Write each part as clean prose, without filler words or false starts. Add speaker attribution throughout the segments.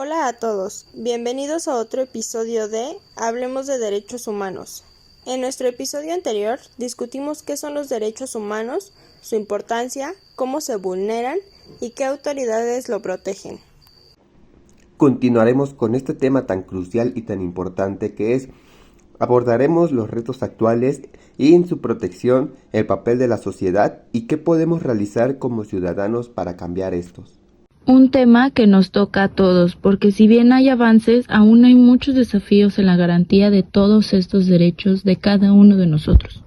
Speaker 1: Hola a todos, bienvenidos a otro episodio de Hablemos de Derechos Humanos. En nuestro episodio anterior discutimos qué son los derechos humanos, su importancia, cómo se vulneran y qué autoridades lo protegen.
Speaker 2: Continuaremos con este tema tan crucial y tan importante que es, abordaremos los retos actuales y en su protección, el papel de la sociedad y qué podemos realizar como ciudadanos para cambiar estos.
Speaker 3: Un tema que nos toca a todos, porque si bien hay avances, aún hay muchos desafíos en la garantía de todos estos derechos de cada uno de nosotros.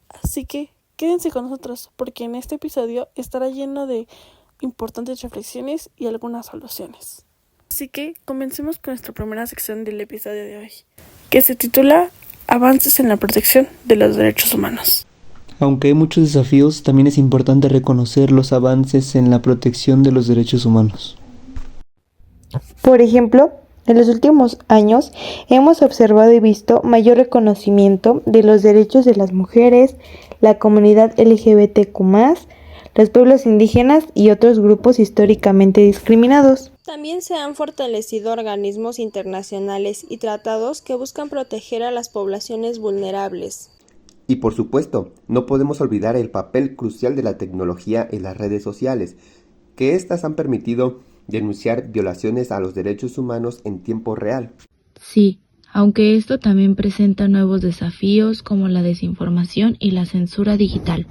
Speaker 4: Así que quédense con nosotros, porque en este episodio estará lleno de importantes reflexiones y algunas soluciones. Así que comencemos con nuestra primera sección del episodio de hoy, que se titula Avances en la protección de los derechos humanos.
Speaker 5: Aunque hay muchos desafíos, también es importante reconocer los avances en la protección de los derechos humanos.
Speaker 6: Por ejemplo, en los últimos años hemos observado y visto mayor reconocimiento de los derechos de las mujeres, la comunidad LGBTQ+, los pueblos indígenas y otros grupos históricamente discriminados.
Speaker 1: También se han fortalecido organismos internacionales y tratados que buscan proteger a las poblaciones vulnerables.
Speaker 2: Y por supuesto, no podemos olvidar el papel crucial de la tecnología en las redes sociales, que éstas han permitido denunciar violaciones a los derechos humanos en tiempo real.
Speaker 3: Sí, aunque esto también presenta nuevos desafíos como la desinformación y la censura digital.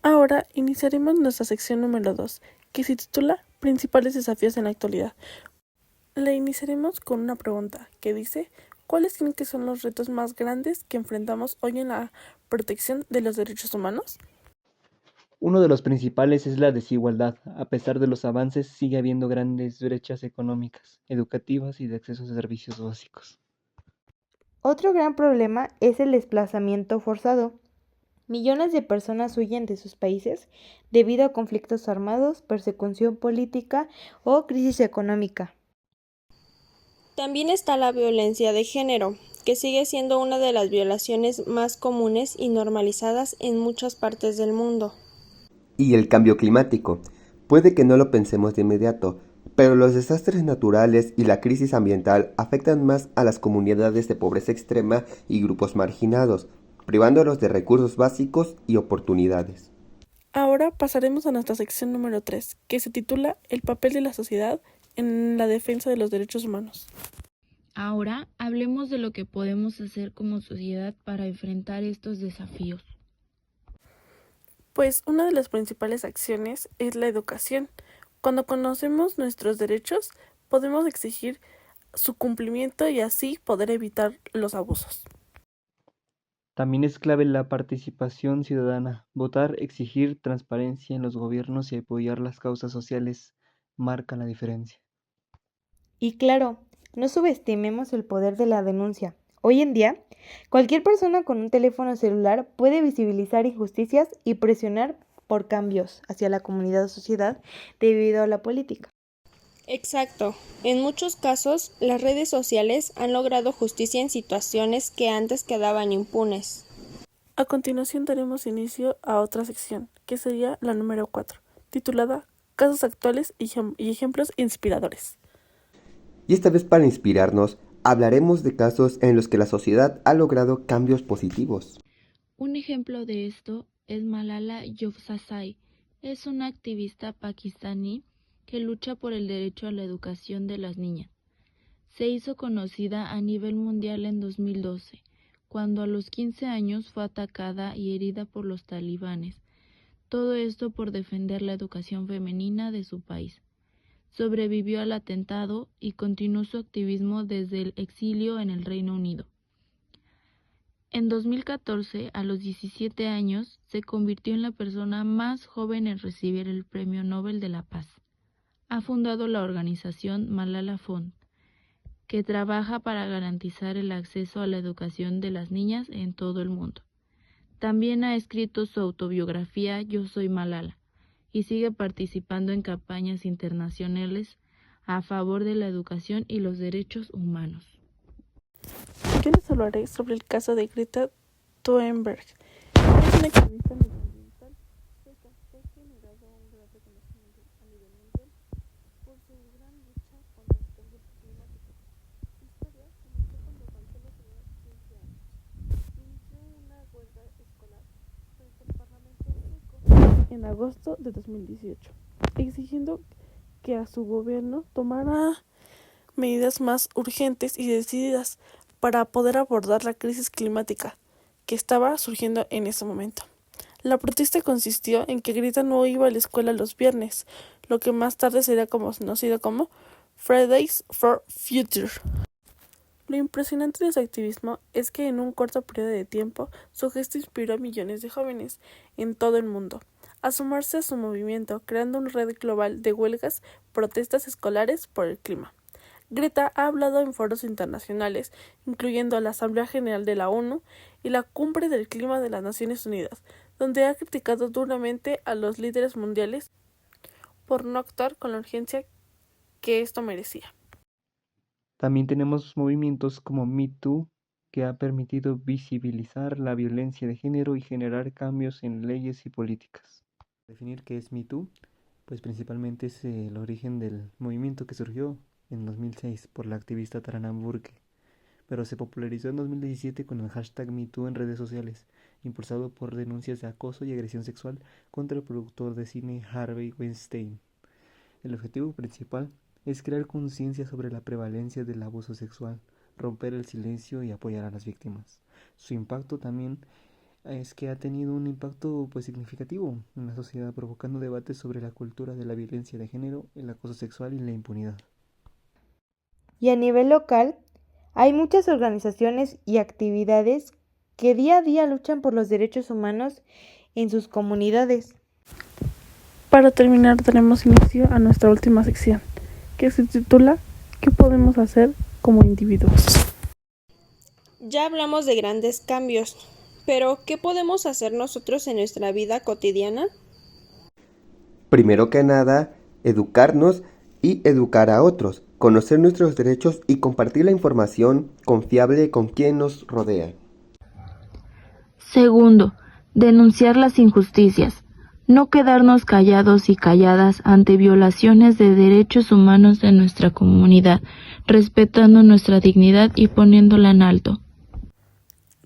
Speaker 4: Ahora iniciaremos nuestra sección número 2, que se titula Principales desafíos en la actualidad. La iniciaremos con una pregunta que dice: ¿cuáles creen que son los retos más grandes que enfrentamos hoy en la protección de los derechos humanos?
Speaker 5: Uno de los principales es la desigualdad. A pesar de los avances, sigue habiendo grandes brechas económicas, educativas y de acceso a servicios básicos.
Speaker 6: Otro gran problema es el desplazamiento forzado. Millones de personas huyen de sus países debido a conflictos armados, persecución política o crisis económica.
Speaker 1: También está la violencia de género, que sigue siendo una de las violaciones más comunes y normalizadas en muchas partes del mundo.
Speaker 2: Y el cambio climático. Puede que no lo pensemos de inmediato, pero los desastres naturales y la crisis ambiental afectan más a las comunidades de pobreza extrema y grupos marginados, privándolos de recursos básicos y oportunidades.
Speaker 4: Ahora pasaremos a nuestra sección número 3, que se titula El papel de la sociedad en la defensa de los derechos humanos.
Speaker 3: Ahora hablemos de lo que podemos hacer como sociedad para enfrentar estos desafíos.
Speaker 4: Pues una de las principales acciones es la educación. Cuando conocemos nuestros derechos, podemos exigir su cumplimiento y así poder evitar los abusos.
Speaker 5: También es clave la participación ciudadana. Votar, exigir transparencia en los gobiernos y apoyar las causas sociales marca la diferencia.
Speaker 6: Y claro, no subestimemos el poder de la denuncia. Hoy en día, cualquier persona con un teléfono celular puede visibilizar injusticias y presionar por cambios hacia la comunidad o sociedad debido a la política.
Speaker 1: Exacto. En muchos casos, las redes sociales han logrado justicia en situaciones que antes quedaban impunes.
Speaker 4: A continuación daremos inicio a otra sección, que sería la número 4, titulada Casos actuales y ejemplos inspiradores.
Speaker 2: Y esta vez para inspirarnos, hablaremos de casos en los que la sociedad ha logrado cambios positivos.
Speaker 3: Un ejemplo de esto es Malala Yousafzai. Es una activista pakistaní que lucha por el derecho a la educación de las niñas. Se hizo conocida a nivel mundial en 2012, cuando a los 15 años fue atacada y herida por los talibanes. Todo esto por defender la educación femenina de su país. Sobrevivió al atentado y continuó su activismo desde el exilio en el Reino Unido. En 2014, a los 17 años, se convirtió en la persona más joven en recibir el Premio Nobel de la Paz. Ha fundado la organización Malala Fund, que trabaja para garantizar el acceso a la educación de las niñas en todo el mundo. También ha escrito su autobiografía Yo soy Malala y sigue participando en campañas internacionales a favor de la educación y los derechos humanos.
Speaker 4: Yo les hablaré sobre el caso de Greta Thunberg. Es una activista medioambiental sueca que ha generado un gran reconocimiento a nivel mundial por su gran lucha contra el cambio climático. Su historia comenzó cuando tan solo tenía 15 años. Inició una huelga escolar frente al Parlamento sueco en agosto de 2018, exigiendo que a su gobierno tomara medidas más urgentes y decididas para poder abordar la crisis climática que estaba surgiendo en ese momento. La protesta consistió en que Greta no iba a la escuela los viernes, lo que más tarde sería conocido como Fridays for Future. Lo impresionante de su activismo es que en un corto periodo de tiempo su gesto inspiró a millones de jóvenes en todo el mundo a sumarse a su movimiento, creando una red global de huelgas, protestas escolares por el clima. Greta ha hablado en foros internacionales, incluyendo la Asamblea General de la ONU y la Cumbre del Clima de las Naciones Unidas, donde ha criticado duramente a los líderes mundiales por no actuar con la urgencia que esto merecía.
Speaker 5: También tenemos movimientos como Me Too, que ha permitido visibilizar la violencia de género y generar cambios en leyes y políticas. Definir qué es Me Too, pues principalmente es el origen del movimiento que surgió en 2006 por la activista Tarana Burke, pero se popularizó en 2017 con el hashtag MeToo en redes sociales, impulsado por denuncias de acoso y agresión sexual contra el productor de cine Harvey Weinstein. El objetivo principal es crear conciencia sobre la prevalencia del abuso sexual, romper el silencio y apoyar a las víctimas. Su impacto también es que ha tenido un impacto significativo en la sociedad, provocando debates sobre la cultura de la violencia de género, el acoso sexual y la impunidad.
Speaker 6: Y a nivel local, hay muchas organizaciones y actividades que día a día luchan por los derechos humanos en sus comunidades.
Speaker 4: Para terminar, daremos inicio a nuestra última sección, que se titula ¿Qué podemos hacer como individuos?
Speaker 1: Ya hablamos de grandes cambios, pero ¿qué podemos hacer nosotros en nuestra vida cotidiana?
Speaker 2: Primero que nada, educarnos y educar a otros, conocer nuestros derechos y compartir la información confiable con quien nos rodea.
Speaker 3: Segundo, denunciar las injusticias. No quedarnos callados y calladas ante violaciones de derechos humanos de nuestra comunidad, respetando nuestra dignidad y poniéndola en alto.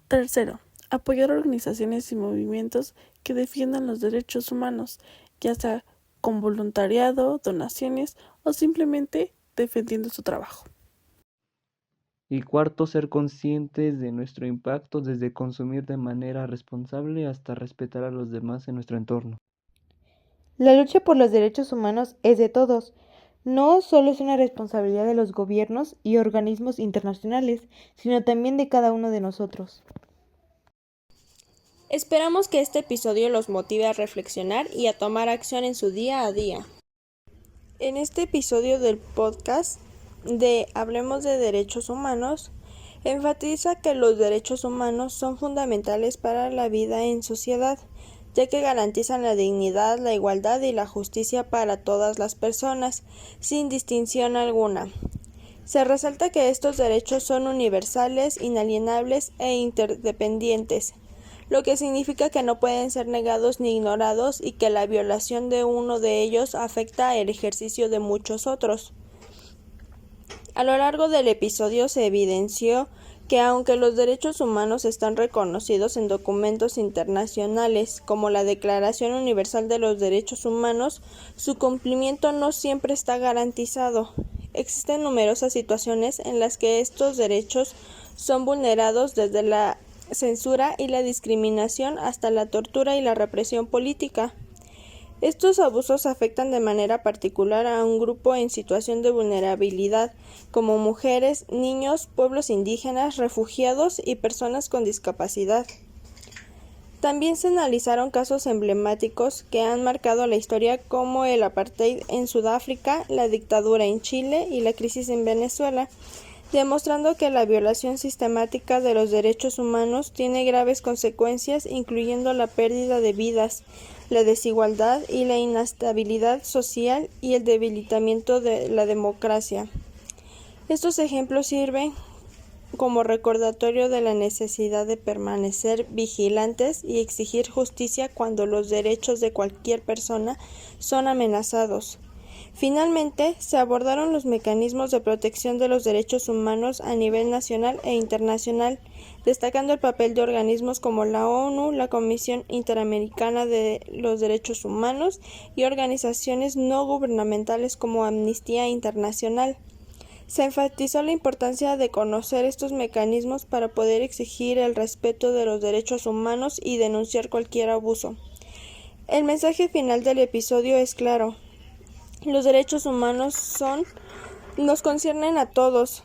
Speaker 4: Tercero, apoyar organizaciones y movimientos que defiendan los derechos humanos, ya sea con voluntariado, donaciones o simplemente defendiendo su trabajo.
Speaker 5: Y cuarto, ser conscientes de nuestro impacto desde consumir de manera responsable hasta respetar a los demás en nuestro entorno.
Speaker 6: La lucha por los derechos humanos es de todos. No solo es una responsabilidad de los gobiernos y organismos internacionales, sino también de cada uno de nosotros.
Speaker 1: Esperamos que este episodio los motive a reflexionar y a tomar acción en su día a día. En este episodio del podcast de Hablemos de Derechos Humanos, enfatiza que los derechos humanos son fundamentales para la vida en sociedad, ya que garantizan la dignidad, la igualdad y la justicia para todas las personas, sin distinción alguna. Se resalta que estos derechos son universales, inalienables e interdependientes, lo que significa que no pueden ser negados ni ignorados y que la violación de uno de ellos afecta el ejercicio de muchos otros. A lo largo del episodio se evidenció que aunque los derechos humanos están reconocidos en documentos internacionales como la Declaración Universal de los Derechos Humanos, su cumplimiento no siempre está garantizado. Existen numerosas situaciones en las que estos derechos son vulnerados, desde la censura y la discriminación hasta la tortura y la represión política. Estos abusos afectan de manera particular a un grupo en situación de vulnerabilidad, como mujeres, niños, pueblos indígenas, refugiados y personas con discapacidad. También se analizaron casos emblemáticos que han marcado la historia, como el apartheid en Sudáfrica, la dictadura en Chile y la crisis en Venezuela, demostrando que la violación sistemática de los derechos humanos tiene graves consecuencias, incluyendo la pérdida de vidas, la desigualdad y la inestabilidad social y el debilitamiento de la democracia. Estos ejemplos sirven como recordatorio de la necesidad de permanecer vigilantes y exigir justicia cuando los derechos de cualquier persona son amenazados. Finalmente, se abordaron los mecanismos de protección de los derechos humanos a nivel nacional e internacional, destacando el papel de organismos como la ONU, la Comisión Interamericana de los Derechos Humanos y organizaciones no gubernamentales como Amnistía Internacional. Se enfatizó la importancia de conocer estos mecanismos para poder exigir el respeto de los derechos humanos y denunciar cualquier abuso. El mensaje final del episodio es claro. Los derechos humanos nos conciernen a todos.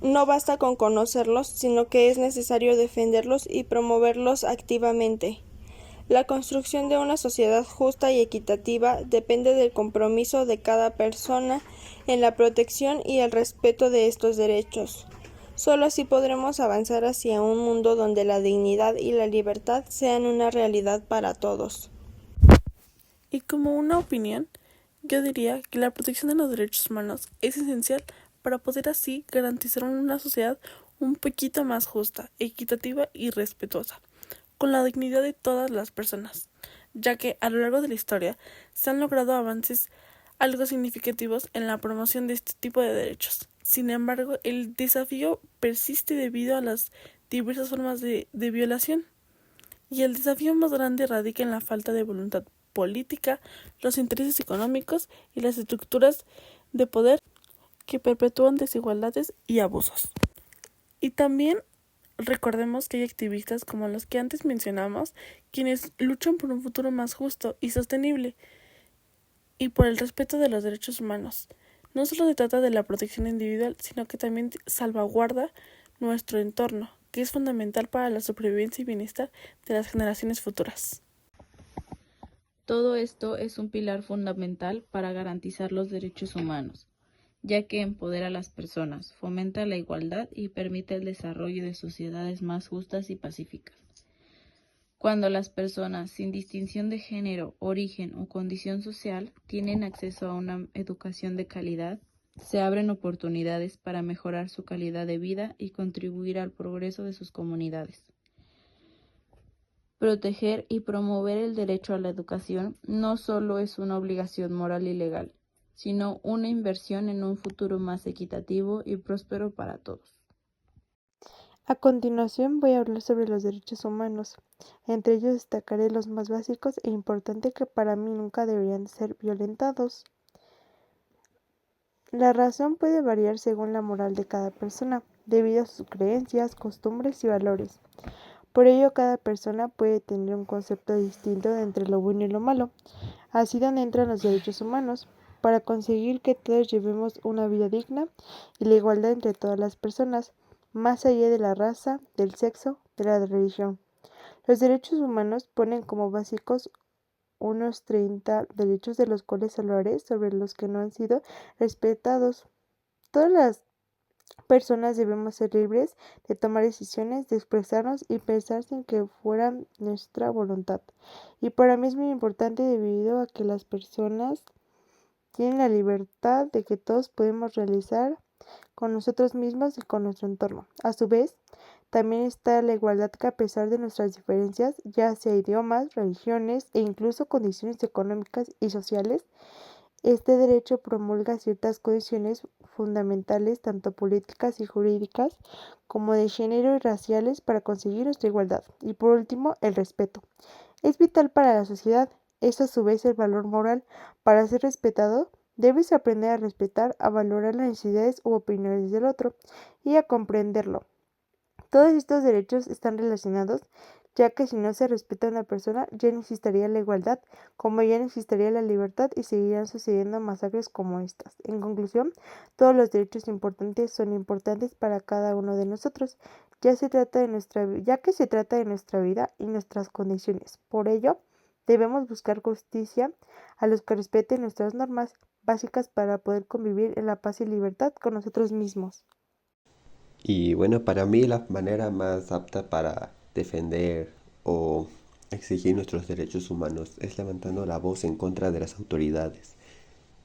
Speaker 1: No basta con conocerlos, sino que es necesario defenderlos y promoverlos activamente. La construcción de una sociedad justa y equitativa depende del compromiso de cada persona en la protección y el respeto de estos derechos. Solo así podremos avanzar hacia un mundo donde la dignidad y la libertad sean una realidad para todos.
Speaker 4: Y como una opinión, yo diría que la protección de los derechos humanos es esencial para poder así garantizar una sociedad un poquito más justa, equitativa y respetuosa, con la dignidad de todas las personas, ya que a lo largo de la historia se han logrado avances algo significativos en la promoción de este tipo de derechos. Sin embargo, el desafío persiste debido a las diversas formas de violación, y el desafío más grande radica en la falta de voluntad política, los intereses económicos y las estructuras de poder que perpetúan desigualdades y abusos. Y también recordemos que hay activistas como los que antes mencionamos, quienes luchan por un futuro más justo y sostenible y por el respeto de los derechos humanos. No solo se trata de la protección individual, sino que también salvaguarda nuestro entorno, que es fundamental para la supervivencia y bienestar de las generaciones futuras.
Speaker 3: Todo esto es un pilar fundamental para garantizar los derechos humanos, ya que empodera a las personas, fomenta la igualdad y permite el desarrollo de sociedades más justas y pacíficas. Cuando las personas, sin distinción de género, origen o condición social, tienen acceso a una educación de calidad, se abren oportunidades para mejorar su calidad de vida y contribuir al progreso de sus comunidades. Proteger y promover el derecho a la educación no solo es una obligación moral y legal, sino una inversión en un futuro más equitativo y próspero para todos.
Speaker 6: A continuación voy a hablar sobre los derechos humanos. Entre ellos destacaré los más básicos e importantes que para mí nunca deberían ser violentados. La razón puede variar según la moral de cada persona, debido a sus creencias, costumbres y valores. Por ello, cada persona puede tener un concepto distinto de entre lo bueno y lo malo. Así donde entran los derechos humanos, para conseguir que todos llevemos una vida digna y la igualdad entre todas las personas, más allá de la raza, del sexo, de la religión. Los derechos humanos ponen como básicos unos 30 derechos, de los cuales hablaré sobre los que no han sido respetados. Todas las personas debemos ser libres de tomar decisiones, de expresarnos y pensar sin que fuera nuestra voluntad. Y para mí es muy importante debido a que las personas tienen la libertad de que todos podemos realizar con nosotros mismos y con nuestro entorno. A su vez, también está la igualdad, que a pesar de nuestras diferencias, ya sea idiomas, religiones e incluso condiciones económicas y sociales, este derecho promulga ciertas condiciones fundamentales, tanto políticas y jurídicas, como de género y raciales, para conseguir nuestra igualdad. Y por último, el respeto. Es vital para la sociedad. Es a su vez el valor moral. Para ser respetado, debes aprender a respetar, a valorar las necesidades u opiniones del otro y a comprenderlo. Todos estos derechos están relacionados, ya que si no se respeta a una persona, ya no existiría la igualdad, como ya no existiría la libertad y seguirían sucediendo masacres como estas. En conclusión, todos los derechos importantes son importantes para cada uno de nosotros, ya que se trata de nuestra vida y nuestras condiciones. Por ello, debemos buscar justicia a los que respeten nuestras normas básicas para poder convivir en la paz y libertad con nosotros mismos.
Speaker 2: Y bueno, para mí la manera más apta para defender o exigir nuestros derechos humanos es levantando la voz en contra de las autoridades,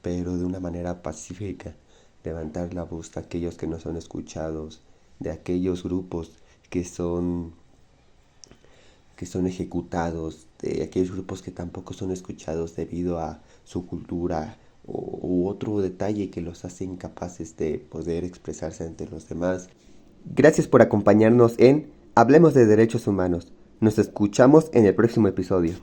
Speaker 2: pero de una manera pacífica. Levantar la voz de aquellos que no son escuchados, de aquellos grupos que son ejecutados, de aquellos grupos que tampoco son escuchados debido a su cultura u otro detalle que los hace incapaces de poder expresarse ante los demás. Gracias por acompañarnos en Hablemos de Derechos Humanos. Nos escuchamos en el próximo episodio.